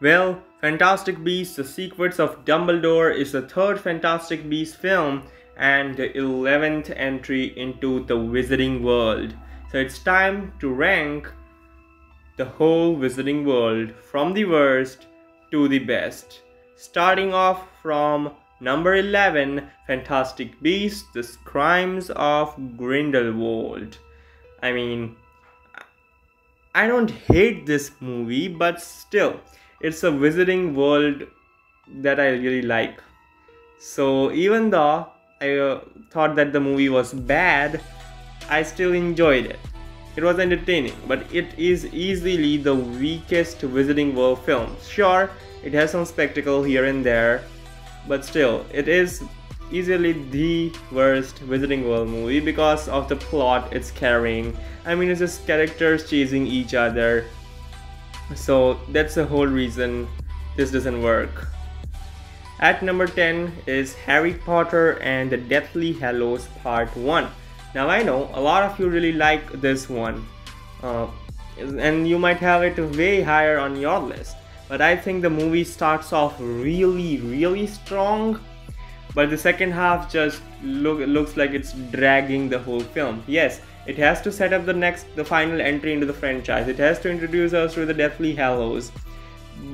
Well, Fantastic Beasts: The Secrets of Dumbledore is the third Fantastic Beasts film and the 11th entry into the Wizarding World. So it's time to rank the whole Wizarding World from the worst to the best. Starting off from number 11, Fantastic Beasts: The Crimes of Grindelwald. I mean, I don't hate this movie, but still, it's a Wizarding World that I really like. So even though I thought that the movie was bad, I still enjoyed it. It was entertaining, but it is easily the weakest Wizarding World film. Sure, it has some spectacle here and there, but still, it is easily the worst Wizarding World movie because of the plot it's carrying. I mean, it's just characters chasing each other. So that's the whole reason this doesn't work. At number 10 is Harry Potter and the Deathly Hallows Part 1. Now I know a lot of you really like this one, and you might have it way higher on your list. But I think the movie starts off really strong, but the second half just looks like it's dragging the whole film. Yes, it has to set up the final entry into the franchise. It has to introduce us to the Deathly Hallows,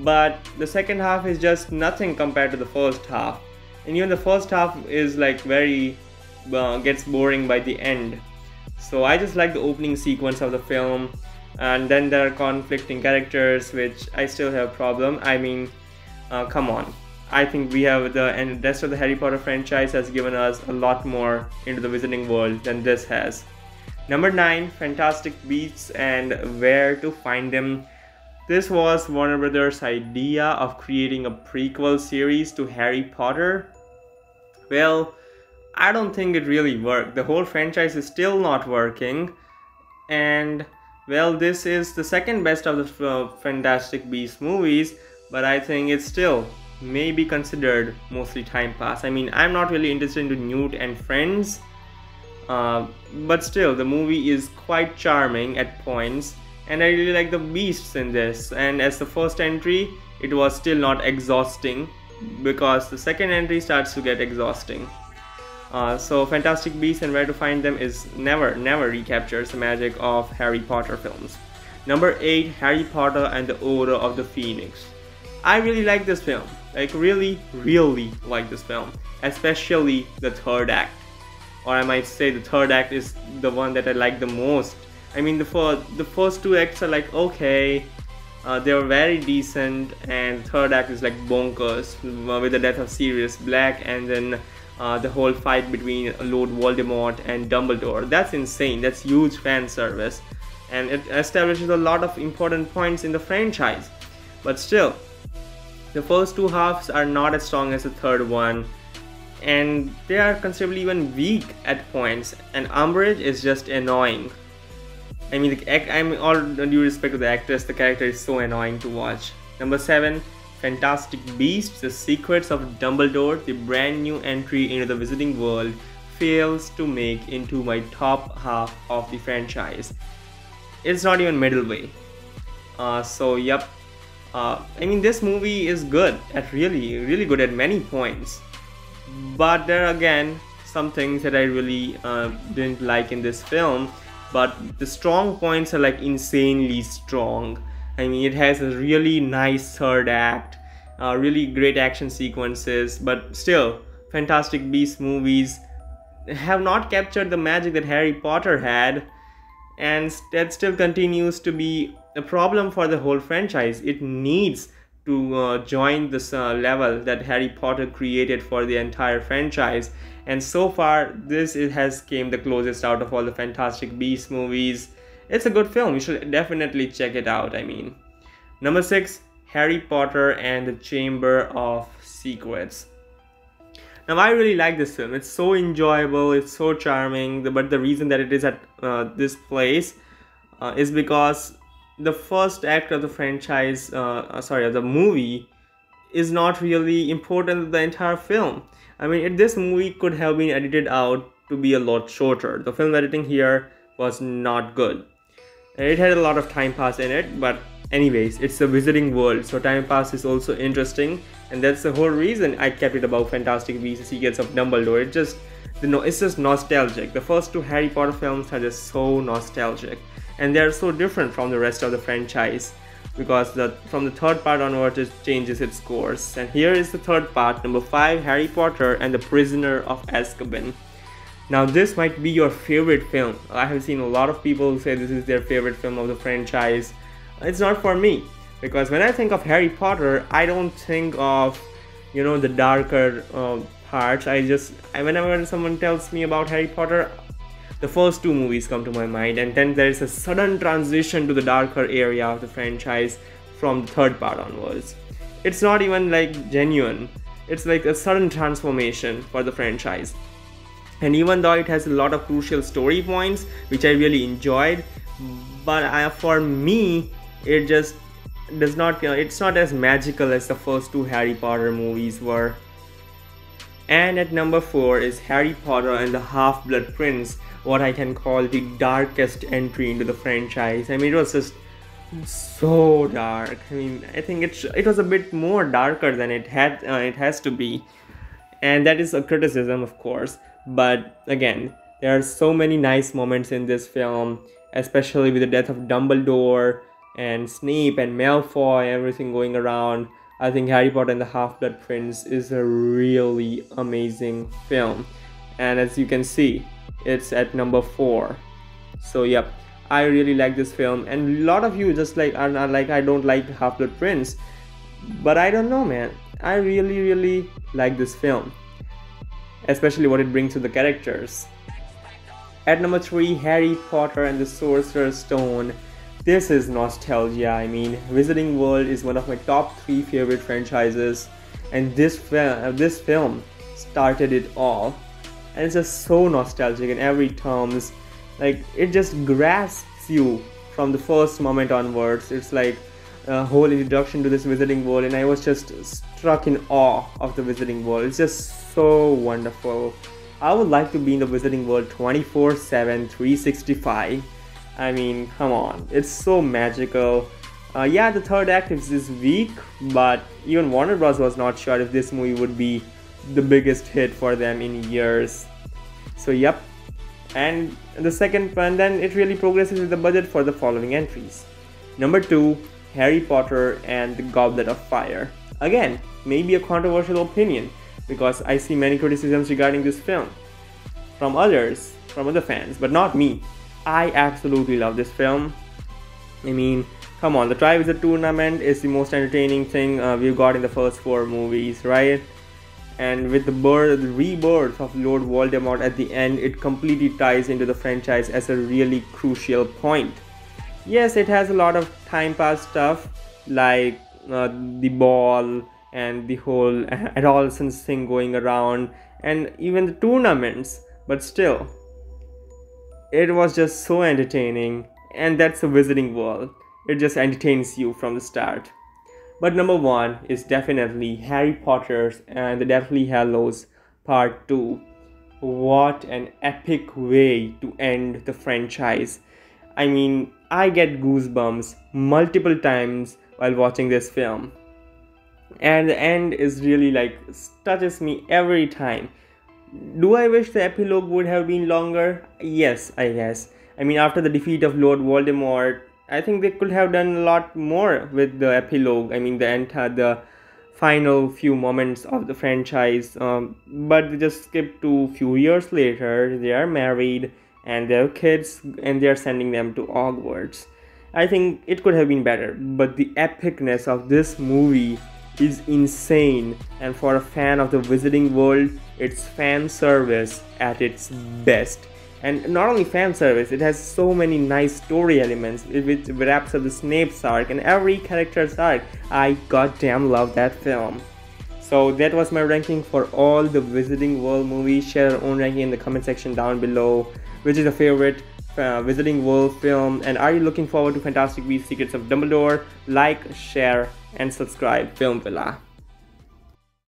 but the second half is just nothing compared to the first half. And even the first half is like very gets boring by the end. So I just like the opening sequence of the film, and then there are conflicting characters which I still have a problem. I mean, come on. I think we have and the rest of the Harry Potter franchise has given us a lot more into the Wizarding World than this has. Number 9, Fantastic Beasts and Where to Find Them. This was Warner Brothers' idea of creating a prequel series to Harry Potter. Well, I don't think it really worked. The whole franchise is still not working, and well, this is the second best of the Fantastic Beasts movies, but I think it's still may be considered mostly time pass. I mean, I'm not really interested in Newt and Friends, but still the movie is quite charming at points, and I really like the beasts in this. And as the first entry, it was still not exhausting, because the second entry starts to get exhausting. So Fantastic Beasts and Where to Find Them is never recaptures the magic of Harry Potter films. Number 8, Harry Potter and the Order of the Phoenix. I really like this film, like really like this film, especially the third act. Or I might say the third act is the one that I like the most. I mean, the first two acts are like okay, they were very decent, and the third act is like bonkers with the death of Sirius Black, and then the whole fight between Lord Voldemort and Dumbledore. That's insane. That's huge fan service, and it establishes a lot of important points in the franchise. But still, the first two halves are not as strong as the third one, and they are considerably even weak at points, and Umbridge is just annoying. I mean, all due respect to the actress, the character is so annoying to watch. Number 7, Fantastic Beasts: The Secrets of Dumbledore, the brand new entry into the Wizarding World, fails to make into my top half of the franchise. It's not even middle way. So yep. I mean, this movie is good at really good at many points, but there are again some things that I really didn't like in this film. But the strong points are like insanely strong. I mean, it has a really nice third act, really great action sequences, but still, Fantastic Beasts movies have not captured the magic that Harry Potter had, and that still continues to be a problem for the whole franchise. It needs to join this level that Harry Potter created for the entire franchise, and so far it has came the closest out of all the Fantastic Beasts movies. It's a good film. You should definitely check it out. I mean, number 6, Harry Potter and the Chamber of Secrets. Now, I really like this film. It's so enjoyable, it's so charming, but the reason that it is at this place is because the first act of the franchise, of the movie, is not really important to the entire film. I mean, this movie could have been edited out to be a lot shorter. The film editing here was not good. It had a lot of time pass in it, but Anyways, it's a Wizarding World, so time pass is also interesting, and that's the whole reason I kept it above Fantastic Beasts: Secrets of Dumbledore. It's just nostalgic. The first two Harry Potter films are just so nostalgic, and they're so different from the rest of the franchise because from the third part onwards it changes its course. And here is the third part, number 5, Harry Potter and the Prisoner of Azkaban. Now this might be your favorite film. I have seen a lot of people say this is their favorite film of the franchise. It's not for me, because when I think of Harry Potter, I don't think of, the darker parts. Whenever someone tells me about Harry Potter, the first two movies come to my mind, and then there is a sudden transition to the darker area of the franchise from the third part onwards. It's not even like genuine. It's like a sudden transformation for the franchise. And even though it has a lot of crucial story points, which I really enjoyed, but for me, it just does not, it's not as magical as the first two Harry Potter movies were. And at number 4 is Harry Potter and the Half-Blood Prince, what I can call the darkest entry into the franchise. I mean, it was just so dark. I mean, I think it was a bit more darker than it has to be, and that is a criticism, of course. But again, there are so many nice moments in this film, especially with the death of Dumbledore and Snape and Malfoy, everything going around. I think Harry Potter and the Half-Blood Prince is a really amazing film, and as you can see, it's at number 4. So yep, I really like this film, and a lot of you just are not like, I don't like Half-Blood Prince, but I don't know, man, I really like this film, especially what it brings to the characters. At number 3, Harry Potter and the Sorcerer's Stone. This is nostalgia. I mean, Wizarding World is one of my top 3 favorite franchises, and this film started it all. And it's just so nostalgic in every terms. Like, it just grasps you from the first moment onwards. It's like a whole introduction to this Wizarding World, and I was just struck in awe of the Wizarding World. It's just so wonderful. I would like to be in the Wizarding World 24/7, 365. I mean, come on, it's so magical. Yeah, the third act is weak, but even Warner Bros. Was not sure if this movie would be the biggest hit for them in years. So yep, and the second one, then it really progresses with the budget for the following entries. Number 2, Harry Potter and the Goblet of Fire. Again, maybe a controversial opinion, because I see many criticisms regarding this film from other fans, but not me. I absolutely love this film. I mean, come on, the Triwizard Tournament is the most entertaining thing we've got in the first 4 movies, right? And with the rebirth of Lord Voldemort at the end, it completely ties into the franchise as a really crucial point. Yes, it has a lot of time pass stuff, like the ball and the whole adolescence thing going around, and even the tournaments, but still, it was just so entertaining, and that's a Wizarding World. It just entertains you from the start. But number 1 is definitely Harry Potter and the Deathly Hallows Part 2. What an epic way to end the franchise. I mean, I get goosebumps multiple times while watching this film. And the end is really touches me every time. Do I wish the epilogue would have been longer? Yes, I guess. I mean, after the defeat of Lord Voldemort, I think they could have done a lot more with the epilogue. I mean, the final few moments of the franchise. But they just skipped to a few years later. They are married and they have kids, and they are sending them to Hogwarts. I think it could have been better, but the epicness of this movie is insane, and for a fan of the Wizarding World, it's fan service at its best. And not only fan service, it has so many nice story elements, which wraps up the Snape's arc and every character's arc. I goddamn love that film. So that was my ranking for all the Wizarding World movies. Share your own ranking in the comment section down below. Which is your favorite Wizarding World film, and are you looking forward to Fantastic Beasts: Secrets of Dumbledore? Like, share and subscribe. Film Villa.